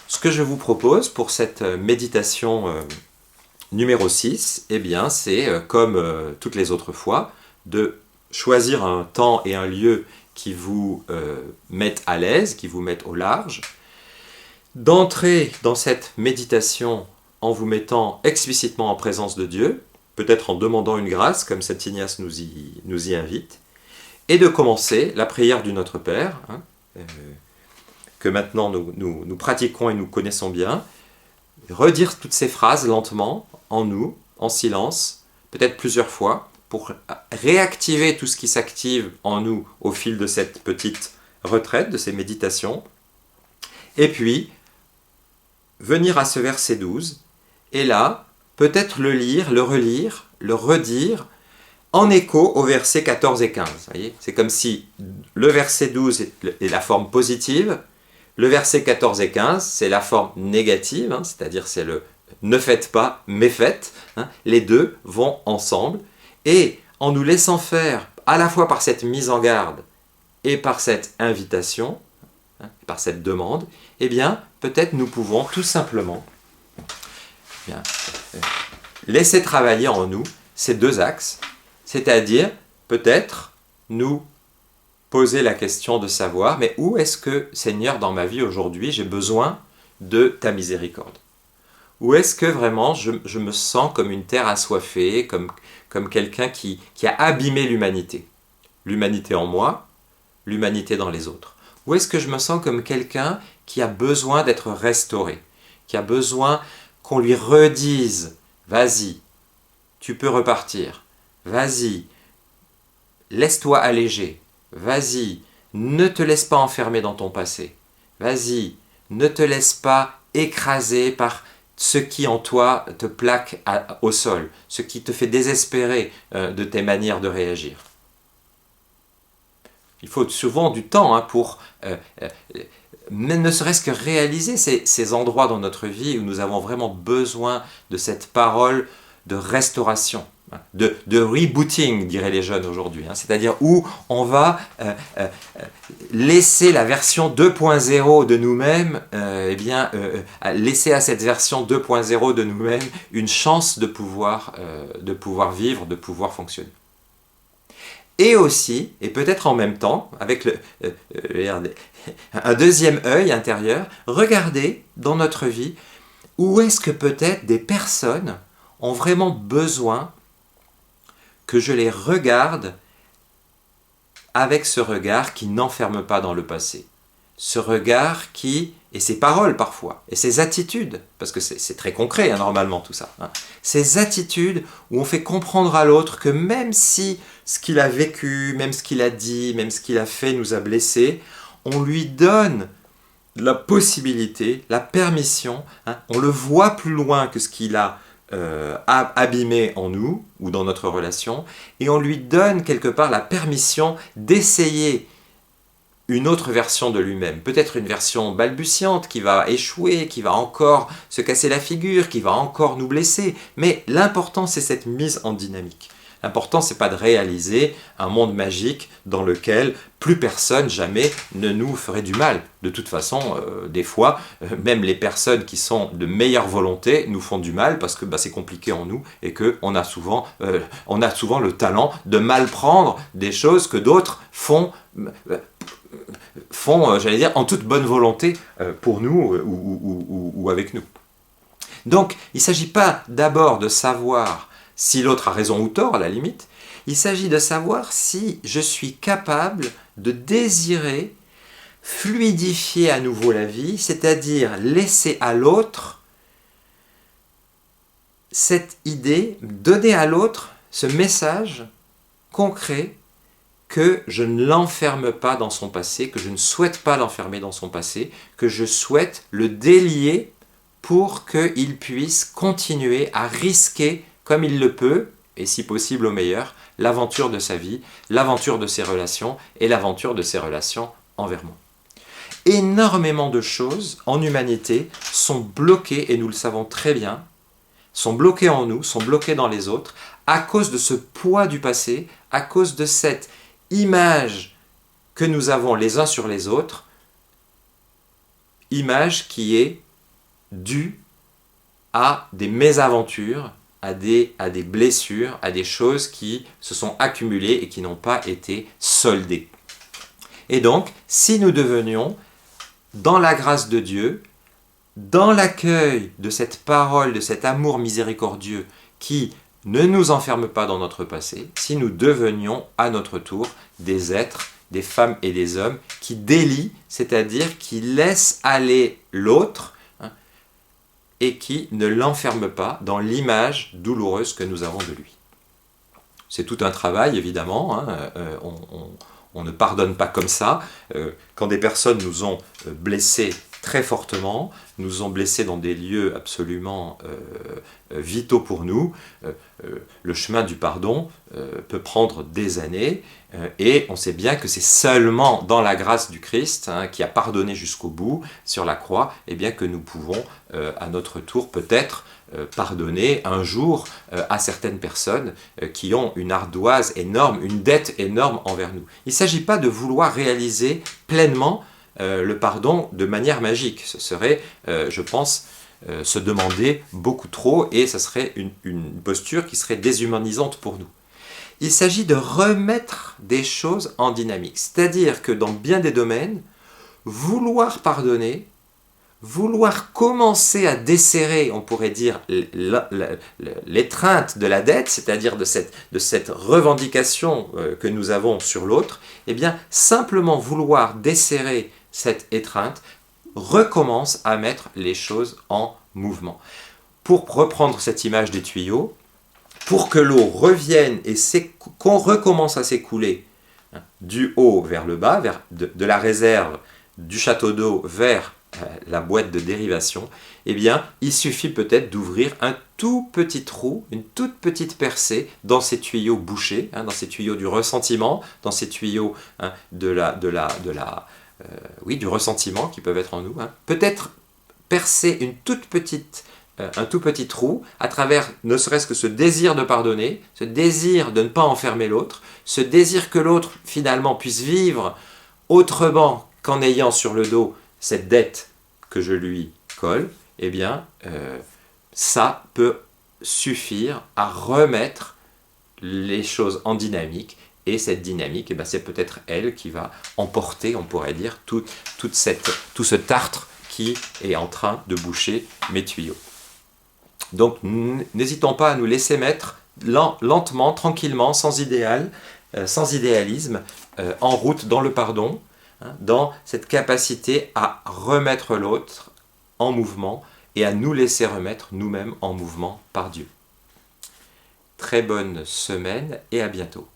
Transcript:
Ce que je vous propose pour cette méditation numéro 6, eh bien, c'est, comme toutes les autres fois, de choisir un temps et un lieu qui vous mettent à l'aise, qui vous mettent au large, d'entrer dans cette méditation en vous mettant explicitement en présence de Dieu, peut-être en demandant une grâce, comme saint Ignace nous y invite, et de commencer la prière du Notre Père, que maintenant nous pratiquons et nous connaissons bien, redire toutes ces phrases lentement, en nous, en silence, peut-être plusieurs fois, pour réactiver tout ce qui s'active en nous au fil de cette petite retraite, de ces méditations, et puis venir à ce verset 12, et là, peut-être le lire, le relire, le redire, en écho au verset 14 et 15. Voyez, c'est comme si le verset 12 est la forme positive, le verset 14 et 15, c'est la forme négative, c'est-à-dire c'est le « ne faites pas, mais faites ». Les deux vont ensemble, et en nous laissant faire, à la fois par cette mise en garde et par cette invitation, par cette demande, eh bien, peut-être nous pouvons tout simplement laisser travailler en nous ces deux axes, c'est-à-dire peut-être nous poser la question de savoir, mais où est-ce que, Seigneur, dans ma vie aujourd'hui, j'ai besoin de ta miséricorde? Où est-ce que vraiment je me sens comme une terre assoiffée, comme quelqu'un qui a abîmé l'humanité? L'humanité en moi, l'humanité dans les autres. Où est-ce que je me sens comme quelqu'un qui a besoin d'être restauré, qui a besoin qu'on lui redise « Vas-y, tu peux repartir. Vas-y, laisse-toi alléger. Vas-y, ne te laisse pas enfermer dans ton passé. Vas-y, ne te laisse pas écraser par ce qui en toi te plaque au sol, ce qui te fait désespérer de tes manières de réagir. » Il faut souvent du temps pour ne serait-ce que réaliser ces endroits dans notre vie où nous avons vraiment besoin de cette parole de restauration, de rebooting, diraient les jeunes aujourd'hui, c'est-à-dire où on va laisser la version 2.0 de nous-mêmes, laisser à cette version 2.0 de nous-mêmes une chance de pouvoir vivre, de pouvoir fonctionner. Et aussi, et peut-être en même temps, avec un deuxième œil intérieur, regarder dans notre vie où est-ce que peut-être des personnes ont vraiment besoin que je les regarde avec ce regard qui n'enferme pas dans le passé. Ce regard qui, et ses paroles parfois, et ses attitudes, parce que c'est très concret normalement tout ça, ces attitudes où on fait comprendre à l'autre que même si ce qu'il a vécu, même ce qu'il a dit, même ce qu'il a fait nous a blessés, on lui donne la possibilité, la permission, on le voit plus loin que ce qu'il a abîmé en nous ou dans notre relation, et on lui donne quelque part la permission d'essayer une autre version de lui-même, peut-être une version balbutiante qui va échouer, qui va encore se casser la figure, qui va encore nous blesser, mais l'important c'est cette mise en dynamique. L'important c'est pas de réaliser un monde magique dans lequel plus personne jamais ne nous ferait du mal. De toute façon, des fois, même les personnes qui sont de meilleure volonté nous font du mal parce que c'est compliqué en nous et qu'on a souvent le talent de mal prendre des choses que d'autres font j'allais dire, en toute bonne volonté pour nous ou avec nous. Donc, il ne s'agit pas d'abord de savoir si l'autre a raison ou tort, à la limite. Il s'agit de savoir si je suis capable de désirer fluidifier à nouveau la vie, c'est-à-dire laisser à l'autre cette idée, donner à l'autre ce message concret que je ne l'enferme pas dans son passé, que je ne souhaite pas l'enfermer dans son passé, que je souhaite le délier pour qu'il puisse continuer à risquer comme il le peut, et si possible au meilleur, l'aventure de sa vie, l'aventure de ses relations et l'aventure de ses relations envers moi. Énormément de choses en humanité sont bloquées, et nous le savons très bien, sont bloquées en nous, sont bloquées dans les autres, à cause de ce poids du passé, à cause de cette image que nous avons les uns sur les autres, image qui est due à des mésaventures, à des blessures, à des choses qui se sont accumulées et qui n'ont pas été soldées. Et donc, si nous devenions, dans la grâce de Dieu, dans l'accueil de cette parole, de cet amour miséricordieux qui ne nous enferme pas dans notre passé, si nous devenions à notre tour des êtres, des femmes et des hommes qui délient, c'est-à-dire qui laissent aller l'autre, et qui ne l'enferme pas dans l'image douloureuse que nous avons de lui. C'est tout un travail, évidemment, on ne pardonne pas comme ça. Quand des personnes nous ont blessés très fortement, nous ont blessés dans des lieux absolument vitaux pour nous, le chemin du pardon peut prendre des années, et on sait bien que c'est seulement dans la grâce du Christ, qui a pardonné jusqu'au bout sur la croix, et bien que nous pouvons à notre tour peut-être pardonner un jour à certaines personnes qui ont une ardoise énorme, une dette énorme envers nous. Il ne s'agit pas de vouloir réaliser pleinement le pardon de manière magique. Ce serait, je pense, se demander beaucoup trop, et ce serait une posture qui serait déshumanisante pour nous. Il s'agit de remettre des choses en dynamique. C'est-à-dire que dans bien des domaines, vouloir pardonner, vouloir commencer à desserrer, on pourrait dire, l'étreinte de la dette, c'est-à-dire de cette revendication que nous avons sur l'autre, eh bien, simplement vouloir desserrer cette étreinte recommence à mettre les choses en mouvement. Pour reprendre cette image des tuyaux, pour que l'eau revienne et qu'on recommence à s'écouler du haut vers le bas, de la réserve du château d'eau vers la boîte de dérivation, eh bien, il suffit peut-être d'ouvrir un tout petit trou, une toute petite percée dans ces tuyaux bouchés, dans ces tuyaux du ressentiment, dans ces tuyaux du ressentiment qui peuvent être en nous. Peut-être percer un tout petit trou à travers ne serait-ce que ce désir de pardonner, ce désir de ne pas enfermer l'autre, ce désir que l'autre finalement puisse vivre autrement qu'en ayant sur le dos cette dette que je lui colle, eh bien, ça peut suffire à remettre les choses en dynamique, et cette dynamique, eh bien, c'est peut-être elle qui va emporter, on pourrait dire, tout ce tartre qui est en train de boucher mes tuyaux. Donc, n'hésitons pas à nous laisser mettre lentement, tranquillement, sans idéalisme, en route dans le pardon, dans cette capacité à remettre l'autre en mouvement et à nous laisser remettre nous-mêmes en mouvement par Dieu. Très bonne semaine et à bientôt.